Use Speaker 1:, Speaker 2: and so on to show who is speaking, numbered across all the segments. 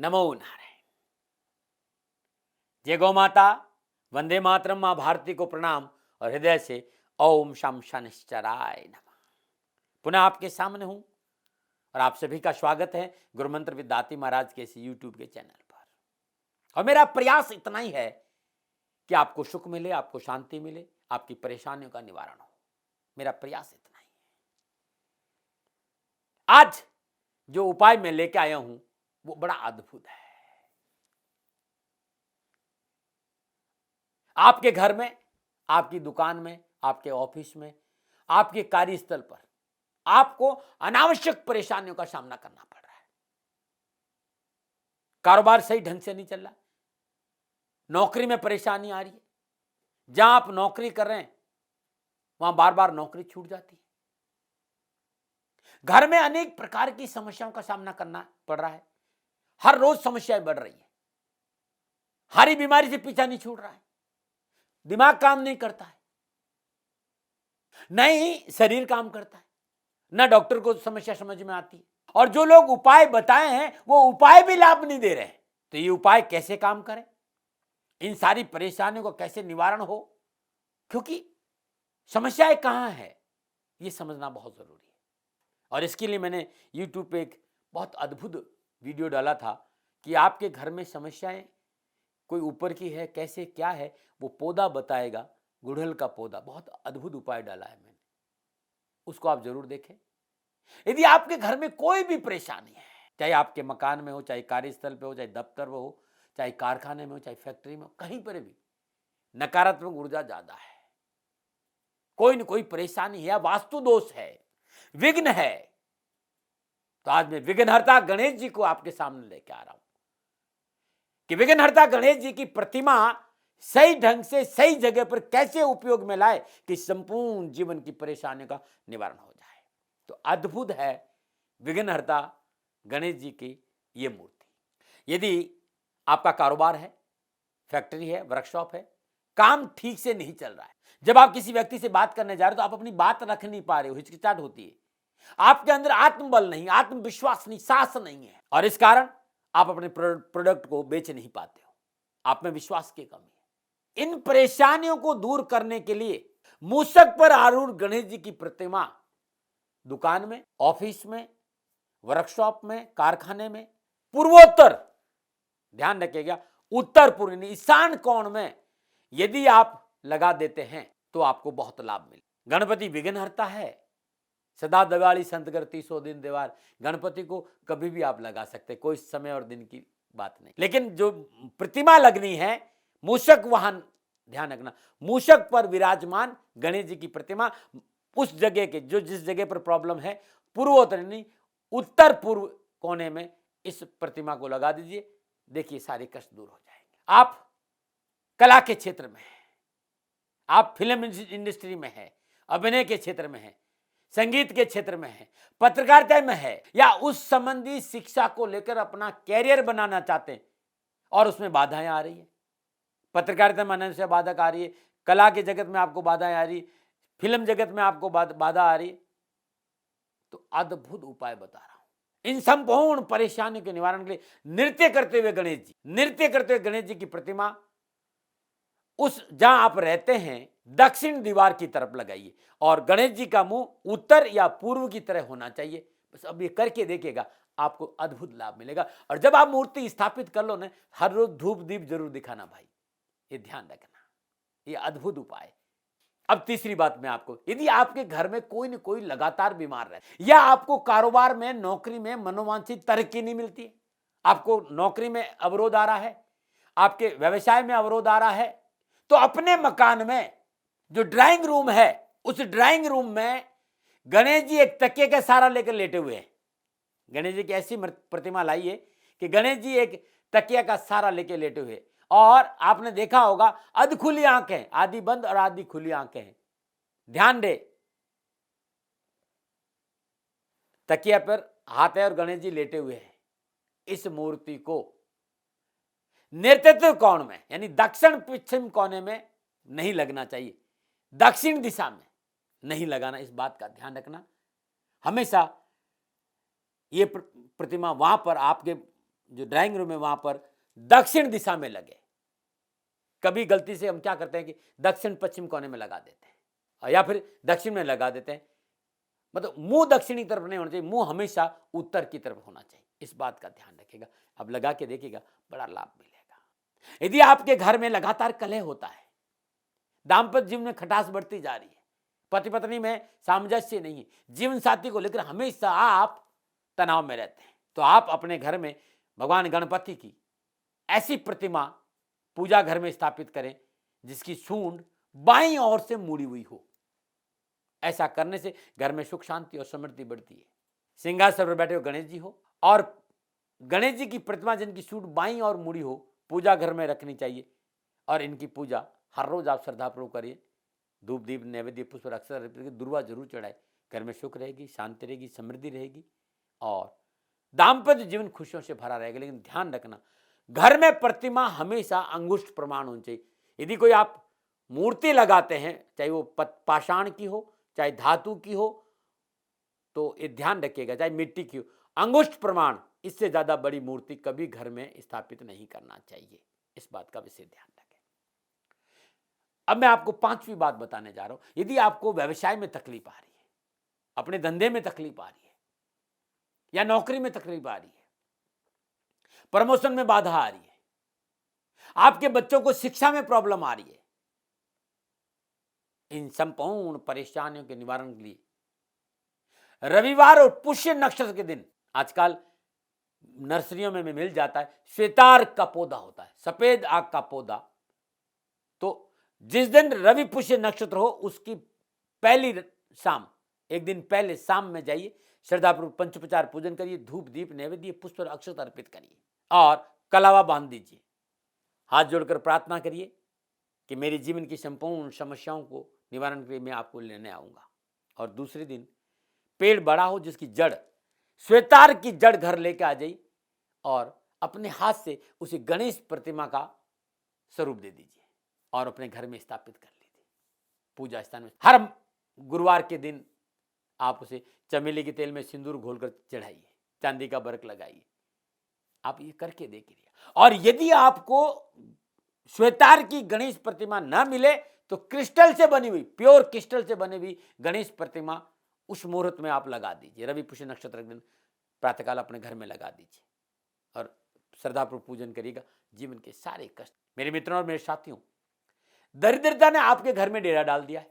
Speaker 1: नमो नारायण। जय गौ माता, वंदे मातरम, मां भारती को प्रणाम और हृदय से ओम शम शनिश्चराय नमः। पुनः आपके सामने हूं और आप सभी का स्वागत है गुरु मंत्र विद दाती महाराज के इस यूट्यूब के चैनल पर। और मेरा प्रयास इतना ही है कि आपको सुख मिले, आपको शांति मिले, आपकी परेशानियों का निवारण हो। मेरा प्रयास इतना ही है। आज जो उपाय मैं लेके आया हूं वो बड़ा अद्भुत है। आपके घर में, आपकी दुकान में, आपके ऑफिस में, आपके कार्यस्थल पर आपको अनावश्यक परेशानियों का सामना करना पड़ रहा है। कारोबार सही ढंग से नहीं चल रहा, नौकरी में परेशानी आ रही है, जहां आप नौकरी कर रहे हैं वहां बार बार नौकरी छूट जाती है। घर में अनेक प्रकार की समस्याओं का सामना करना पड़ रहा है, हर रोज समस्याएं बढ़ रही है, हारी बीमारी से पीछा नहीं छूट रहा है, दिमाग काम नहीं करता है, न ही शरीर काम करता है, न डॉक्टर को समस्या समझ में आती है, और जो लोग उपाय बताए हैं वो उपाय भी लाभ नहीं दे रहे हैं। तो ये उपाय कैसे काम करें, इन सारी परेशानियों को कैसे निवारण हो, क्योंकि समस्याएं कहां है ये समझना बहुत जरूरी है। और इसके लिए मैंने YouTube पे एक बहुत अद्भुत वीडियो डाला था कि आपके घर में समस्याएं कोई ऊपर की है, कैसे क्या है, वो पौधा बताएगा, गुड़हल का पौधा। बहुत अद्भुत उपाय डाला है मैंने, उसको आप जरूर देखें। यदि आपके घर में कोई भी परेशानी है, चाहे आपके मकान में हो, चाहे कार्यस्थल पे हो, चाहे दफ्तर में हो, चाहे कारखाने में हो, चाहे फैक्ट्री में हो, कहीं पर भी नकारात्मक ऊर्जा ज्यादा है, कोई न कोई परेशानी है या वास्तु दोष है, विघ्न है, तो आज मैं विघ्नहर्ता गणेश जी को आपके सामने लेके आ रहा हूं कि विघ्नहर्ता गणेश जी की प्रतिमा सही ढंग से सही जगह पर कैसे उपयोग में लाए कि संपूर्ण जीवन की परेशानियों का निवारण हो जाए। तो अद्भुत है विघ्नहर्ता गणेश जी की ये मूर्ति। यदि आपका कारोबार है, फैक्ट्री है, वर्कशॉप है, काम ठीक से नहीं चल रहा है, जब आप किसी व्यक्ति से बात करने जा रहे हो तो आप अपनी बात रख नहीं पा रहे हो, हिचकिचाहट होती है, आपके अंदर आत्मबल नहीं, आत्मविश्वास नहीं, साहस नहीं है, और इस कारण आप अपने प्रोडक्ट को बेच नहीं पाते हो, आप में विश्वास की कमी है। इन परेशानियों को दूर करने के लिए मूषक पर आरूढ़ गणेश जी की प्रतिमा दुकान में, ऑफिस में, वर्कशॉप में, कारखाने में, पूर्वोत्तर, ध्यान रखिएगा, उत्तर पूर्व ईशान कोण में यदि आप लगा देते हैं तो आपको बहुत लाभ मिले। गणपति विघ्नहर्ता है, सदा दिवाली संत कर 300 दिन दीवार। गणपति को कभी भी आप लगा सकते, कोई समय और दिन की बात नहीं, लेकिन जो प्रतिमा लगनी है मूषक वाहन, ध्यान रखना, मूषक पर विराजमान गणेश जी की प्रतिमा उस जगह के, जो जिस जगह पर प्रॉब्लम है, पूर्वोत्तर नहीं उत्तर पूर्व कोने में इस प्रतिमा को लगा दीजिए, देखिए सारे कष्ट दूर हो जाएंगे। आप कला के क्षेत्र में हैं, आप फिल्म इंडस्ट्री में हैं, अभिनय के क्षेत्र में हैं, संगीत के क्षेत्र में है, पत्रकारिता में है, या उस संबंधी शिक्षा को लेकर अपना कैरियर बनाना चाहते हैं और उसमें बाधाएं आ रही है, पत्रकारिता में से बाधक आ रही है, कला के जगत में आपको बाधाएं आ रही है, फिल्म जगत में आपको बाधा आ रही है, तो अद्भुत उपाय बता रहा हूं इन संपूर्ण परेशानियों के निवारण के लिए। नृत्य करते हुए गणेश जी, नृत्य करते हुए गणेश जी की प्रतिमा उस जहां आप रहते हैं दक्षिण दीवार की तरफ लगाइए, और गणेश जी का मुंह उत्तर या पूर्व की तरह होना चाहिए। बस अब ये करके देखिएगा, आपको अद्भुत लाभ मिलेगा। और जब आप मूर्ति स्थापित कर लो ना, हर रोज धूप दीप जरूर दिखाना भाई, ये ध्यान रखना, ये अद्भुत उपाय। अब तीसरी बात मैं आपको, यदि आपके घर में कोई न कोई लगातार बीमार रहे, या आपको कारोबार में, नौकरी में मनोवांछित तरक्की नहीं मिलती है, आपको नौकरी में अवरोध आ रहा है, आपके व्यवसाय में अवरोध आ रहा है, तो अपने मकान में जो ड्राइंग रूम है, उस ड्राइंग रूम में गणेश जी एक तकिए का सहारा लेकर लेटे हुए हैं। गणेश जी की ऐसी प्रतिमा लाइए कि गणेश जी एक तकिया का सहारा लेकर लेटे हुए, और आपने देखा होगा अध खुली आंखें, आधी बंद और आधी खुली आंखें हैं। ध्यान दे, तकिया पर हाथ है और गणेश जी लेटे हुए हैं। इस मूर्ति को नेतृत्व कोण में, यानी दक्षिण पश्चिम कोने में नहीं लगना चाहिए, दक्षिण दिशा में नहीं लगाना, इस बात का ध्यान रखना। हमेशा ये प्रतिमा वहां पर आपके जो ड्राइंग रूम है वहां पर दक्षिण दिशा में लगे। कभी गलती से हम क्या करते हैं कि दक्षिण पश्चिम कोने में लगा देते हैं या फिर दक्षिण में लगा देते हैं। मतलब मुंह दक्षिणी तरफ नहीं होना चाहिए, मुंह हमेशा उत्तर की तरफ होना चाहिए। इस बात का ध्यान रखिएगा। अब लगा के देखिएगा, बड़ा लाभ मिलेगा। यदि आपके घर में लगातार कलह होता है, दाम्पत्य जीवन में खटास बढ़ती जा रही है, पति पत्नी में सामंजस्य नहीं है, जीवन साथी को लेकर हमेशा आप तनाव में रहते हैं, तो आप अपने घर में भगवान गणपति की ऐसी प्रतिमा पूजा घर में स्थापित करें जिसकी सूंड बाईं ओर से मुड़ी हुई हो। ऐसा करने से घर में सुख शांति और समृद्धि बढ़ती है। सिंहासन पर बैठे हुए गणेश जी हो और गणेश जी की प्रतिमा जिनकी सूंड बाईं ओर मुड़ी हो, पूजा घर में रखनी चाहिए और इनकी पूजा हर रोज आप श्रद्धापूर्वक करिए। धूप दीप नैवेद्य पुष्प अक्षर दुर्वा जरूर चढ़ाए। घर में सुख रहेगी, शांति रहेगी, समृद्धि रहेगी और दाम्पत्य जीवन खुशियों से भरा रहेगा। लेकिन ध्यान रखना, घर में प्रतिमा हमेशा अंगुष्ठ प्रमाण होनी चाहिए। यदि कोई आप मूर्ति लगाते हैं, चाहे वो पाषाण की हो चाहे धातु की हो, तो ये ध्यान रखिएगा, चाहे मिट्टी की हो, अंगुष्ठ प्रमाण, इससे ज्यादा बड़ी मूर्ति कभी घर में स्थापित नहीं करना चाहिए। इस बात का विशेष ध्यान रखें। अब मैं आपको पांचवी बात बताने जा रहा हूं। यदि आपको व्यवसाय में तकलीफ आ रही है, अपने धंधे में तकलीफ आ रही है या नौकरी में तकलीफ आ रही है, प्रमोशन में बाधा आ रही है, आपके बच्चों को शिक्षा में प्रॉब्लम आ रही है, इन संपूर्ण परेशानियों के निवारण के लिए रविवार और पुष्य नक्षत्र के दिन, आजकल नर्सरियों में मिल जाता है, श्वेतार का पौधा होता है, सफेद आग का पौधा। तो जिस दिन रवि पुष्य नक्षत्र हो उसकी पहली शाम, एक दिन पहले शाम में जाइए, श्रद्धापूर्वक पंचोपचार पूजन करिए, धूप दीप नैवेद्य पुष्प और अक्षत अर्पित करिए और कलावा बांध दीजिए। हाथ जोड़कर प्रार्थना करिए कि मेरे जीवन की संपूर्ण समस्याओं को निवारण के लिए मैं आपको लेने आऊंगा। और दूसरे दिन पेड़ बड़ा हो जिसकी जड़ श्वेतार की जड़ घर लेके आ जाइए और अपने हाथ से उसे गणेश प्रतिमा का स्वरूप दे दीजिए और अपने घर में स्थापित कर लीजिए पूजा स्थान में। हर गुरुवार के दिन आप उसे चमेली के तेल में सिंदूर घोलकर चढ़ाइए, चांदी का बरक लगाइए। आप ये करके देखिए। और यदि आपको श्वेतार की गणेश प्रतिमा न मिले तो क्रिस्टल से बनी हुई, प्योर क्रिस्टल से बनी हुई गणेश प्रतिमा उस मुहूर्त में आप लगा दीजिए। रवि पुष्य नक्षत्र के दिन प्रातःकाल अपने घर में लगा दीजिए और श्रद्धापूर्वक पूजन करिएगा। जीवन के सारे कष्ट, मेरे मित्रों और मेरे साथियों, दरिद्रता ने आपके घर में डेरा डाल दिया है।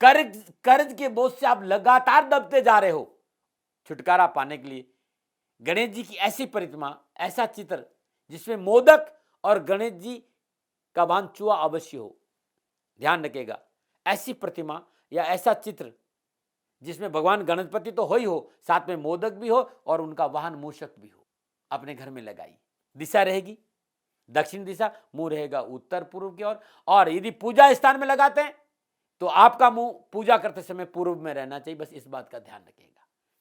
Speaker 1: कर्ज के बोझ से आप लगातार दबते जा रहे हो। छुटकारा पाने के लिए गणेश जी की ऐसी प्रतिमा, ऐसा चित्र जिसमें मोदक और गणेश जी का बांचुआ अवश्य हो। ध्यान रखिएगा, ऐसी प्रतिमा या ऐसा चित्र जिसमें भगवान गणपति तो हो ही हो, साथ में मोदक भी हो और उनका वाहन मूषक भी हो, अपने घर में लगाइए। दिशा रहेगी दक्षिण दिशा, मुंह रहेगा उत्तर पूर्व की ओर। और यदि पूजा स्थान में लगाते हैं तो आपका मुंह पूजा करते समय पूर्व में रहना चाहिए। बस इस बात का ध्यान रखिएगा।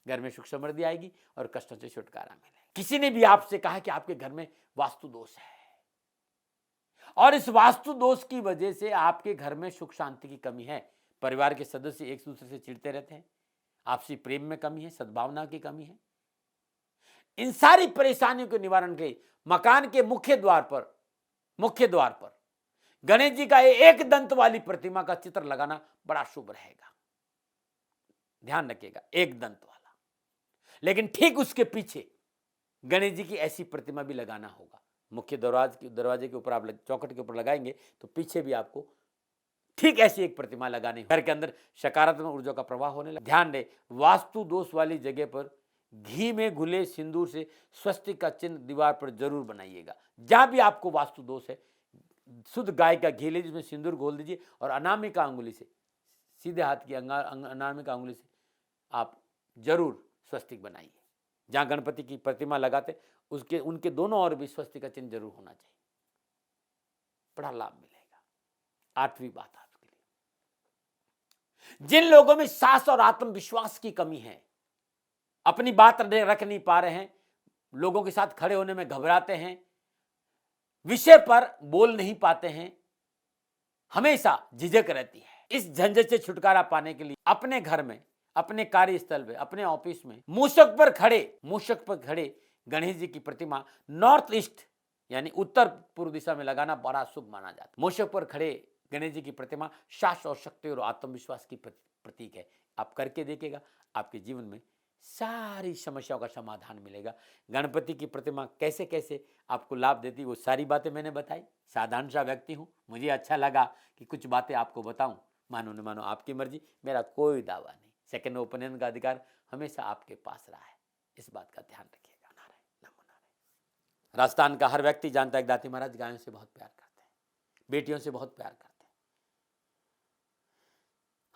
Speaker 1: घर में सुख समृद्धि आएगी और कष्टों से छुटकारा मिलेगा। किसी ने भी आपसे कहा कि आपके घर में वास्तु दोष है और इस वास्तु दोष की वजह से आपके घर में सुख शांति की कमी है, परिवार के सदस्य एक दूसरे से चिढ़ते रहते हैं, आपसी प्रेम में कमी है, सद्भावना की कमी है, इन सारी परेशानियों के निवारण के मकान के मुख्य द्वार पर गणेश जी का एक दंत वाली प्रतिमा का चित्र लगाना बड़ा शुभ रहेगा। ध्यान रखिएगा, एक दंत वाला। लेकिन ठीक उसके पीछे गणेश जी की ऐसी प्रतिमा भी लगाना होगा। मुख्य दरवाजे के ऊपर आप चौखट के ऊपर लगाएंगे तो पीछे भी आपको ठीक ऐसी एक प्रतिमा लगानी। घर के अंदर सकारात्मक ऊर्जा का प्रवाह होने लगा। ध्यान दे, वास्तु दोष वाली जगह पर घी में घुले सिंदूर से स्वस्तिक का चिन्ह दीवार पर जरूर बनाइएगा। जहां भी आपको वास्तु दोष है, शुद्ध गाय का घी लीजिए, जिसमें सिंदूर घोल दीजिए और अनामिका अंगुली से, सीधे हाथ की अनामिका अंगुली से आप जरूर स्वस्तिक बनाइए। जहां गणपति की प्रतिमा लगाते उनके दोनों ओर भी स्वस्तिक का चिन्ह जरूर होना चाहिए। बड़ा लाभ मिलेगा। आठवीं बात आपके लिए, जिन लोगों में साहस और आत्मविश्वास की कमी है, अपनी बात रख नहीं पा रहे हैं, लोगों के साथ खड़े होने में घबराते हैं, विषय पर बोल नहीं पाते हैं, हमेशा झिझक रहती है, इस झंझट से छुटकारा पाने के लिए अपने घर में, अपने कार्यस्थल में, अपने ऑफिस में मूषक पर खड़े गणेश जी की प्रतिमा नॉर्थ ईस्ट यानी उत्तर पूर्व दिशा में लगाना बड़ा शुभ माना जाता है। मूषक पर खड़े गणेश जी की प्रतिमा साहस और शक्ति और आत्मविश्वास की प्रतीक है। आप करके देखिएगा, आपके जीवन में सारी समस्याओं का समाधान मिलेगा। गणपति की प्रतिमा कैसे कैसे आपको लाभ देती वो सारी बातें मैंने बताई। साधारण सा व्यक्ति हूँ, मुझे अच्छा लगा कि कुछ बातें आपको बताऊं। मानो न मानो आपकी मर्जी, मेरा कोई दावा नहीं। सेकंड ओपिनियन का अधिकार हमेशा आपके पास रहा है, इस बात का ध्यान रखिएगा। नारायण नमो नारायण। राजस्थान का हर व्यक्ति जानता है कि दाती महाराज गायों से बहुत प्यार करते हैं, बेटियों से बहुत प्यार करते हैं।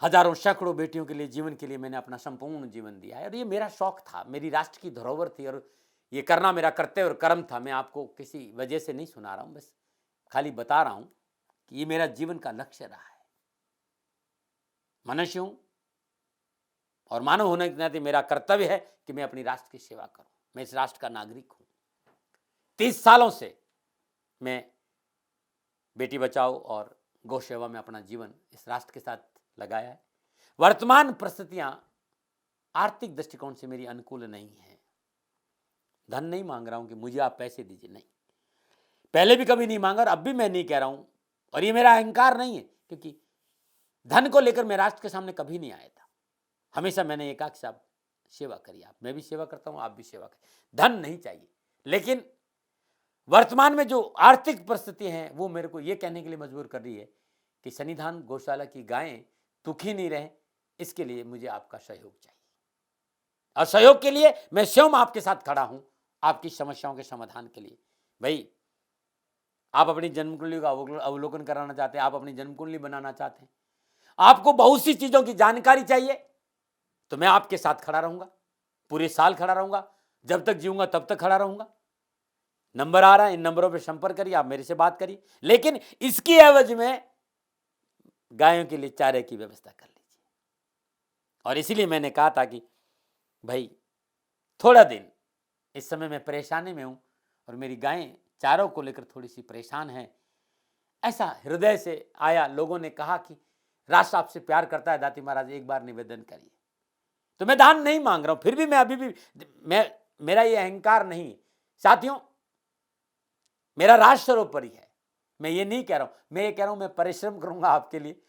Speaker 1: हजारों सैकड़ों बेटियों के लिए, जीवन के लिए मैंने अपना संपूर्ण जीवन दिया है और ये मेरा शौक था, मेरी राष्ट्र की धरोहर थी और ये करना मेरा कर्तव्य और कर्म था। मैं आपको किसी वजह से नहीं सुना रहा हूं, बस खाली बता रहा हूं कि ये मेरा जीवन का लक्ष्य रहा है। मनुष्य हूं और मानव होने के नाते मेरा कर्तव्य है कि मैं अपनी राष्ट्र की सेवा करूं। मैं इस राष्ट्र का नागरिक हूं। 30 सालों से मैं बेटी बचाओ और गौ सेवा में अपना जीवन इस राष्ट्र के साथ लगाया है। वर्तमान परिस्थितियां आर्थिक दृष्टिकोण से मेरी अनुकूल नहीं है। धन नहीं मांग रहा हूं कि मुझे आप पैसे दीजिए, नहीं, पहले भी कभी नहीं मांगा और अब भी मैं नहीं कह रहा हूं। और ये मेरा अहंकार नहीं है, क्योंकि धन को लेकर मैं राष्ट्र के सामने कभी नहीं आया था। हमेशा मैंने ये कहा कि साहब सेवा करिए, आप, मैं भी सेवा करता हूं, आप भी सेवा करिए। धन नहीं चाहिए, लेकिन वर्तमान में जो आर्थिक परिस्थिति है वो मेरे को ये कहने के लिए मजबूर कर रही है कि सन्निधान गौशाला की गायें दुखी नहीं रहे, इसके लिए मुझे आपका सहयोग चाहिए। और सहयोग के लिए मैं स्वयं आपके साथ खड़ा हूं, आपकी समस्याओं के समाधान के लिए। भाई, आप अपनी जन्म कुंडली का अवलोकन कराना चाहते हैं, आप अपनी जन्म कुंडली बनाना चाहते हैं, आपको बहुत सी चीजों की जानकारी चाहिए, तो मैं आपके साथ खड़ा रहूंगा, पूरे साल खड़ा रहूंगा, जब तक जीऊंगा तब तक खड़ा रहूंगा। नंबर आ रहा है, इन नंबरों पे संपर्क करिए, आप मेरे से बात करिए, लेकिन इसकी एवज में गायों के लिए चारे की व्यवस्था कर लीजिए। और इसीलिए मैंने कहा था कि भाई थोड़ा दिन, इस समय मैं परेशानी में हूं और मेरी गायें चारों को लेकर थोड़ी सी परेशान है। ऐसा हृदय से आया, लोगों ने कहा कि राष्ट्र आपसे प्यार करता है दाती महाराज, एक बार निवेदन करिए। तो मैं दान नहीं मांग रहा हूं, फिर भी मैं अभी भी, मेरा ये अहंकार नहीं साथियों, मेरा राष्ट्र सर्वोपरि है। मैं ये नहीं कह रहा हूं, मैं ये कह रहा हूं मैं परिश्रम करूंगा आपके लिए,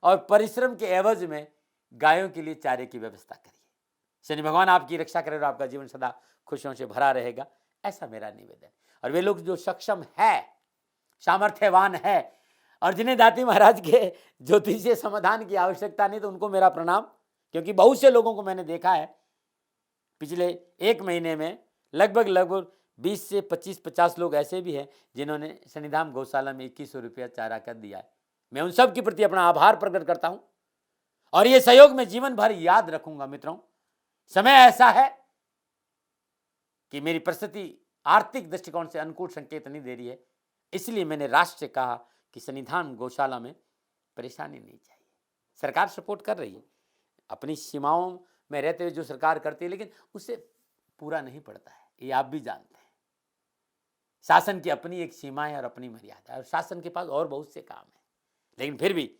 Speaker 1: और परिश्रम के एवज में गायों के लिए चारे की व्यवस्था करिए। शनि भगवान आपकी रक्षा करे और आपका जीवन सदा खुशियों से भरा रहेगा, ऐसा मेरा निवेदन। और वे लोग जो सक्षम है, सामर्थ्यवान है और जिन्हें दाती महाराज के ज्योतिषीय समाधान की आवश्यकता नहीं, तो उनको मेरा प्रणाम। क्योंकि बहुत से लोगों को मैंने देखा है पिछले 1 महीने में, लगभग 20 से 25-50 लोग ऐसे भी हैं जिन्होंने सन्निधान गौशाला में 2100 रुपया चारा कर दिया है। मैं उन सब के प्रति अपना आभार प्रकट करता हूं और ये सहयोग में जीवन भर याद रखूंगा। मित्रों, समय ऐसा है कि मेरी परिस्थिति आर्थिक दृष्टिकोण से अनुकूल संकेत नहीं दे रही है, इसलिए मैंने राष्ट्र से कहा कि सन्निधान गौशाला में परेशानी नहीं चाहिए। सरकार सपोर्ट कर रही है, अपनी सीमाओं में रहते हुए जो सरकार करती है, लेकिन उससे पूरा नहीं पड़ता है, ये आप भी जानते हैं। शासन की अपनी एक सीमा है और अपनी मर्यादा है, और शासन के पास और बहुत से काम है। लेकिन फिर भी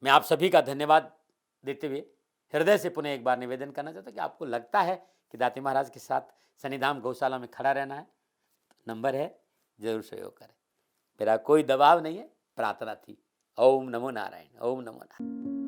Speaker 1: मैं आप सभी का धन्यवाद देते हुए हृदय से पुनः एक बार निवेदन करना चाहता हूं कि आपको लगता है कि दाती महाराज के साथ सन्निधान गौशाला में खड़ा रहना है, तो नंबर है, जरूर सहयोग करें। मेरा कोई दबाव नहीं है, प्रार्थना थी। ओम नमो नारायण, ओम नमो नारायण।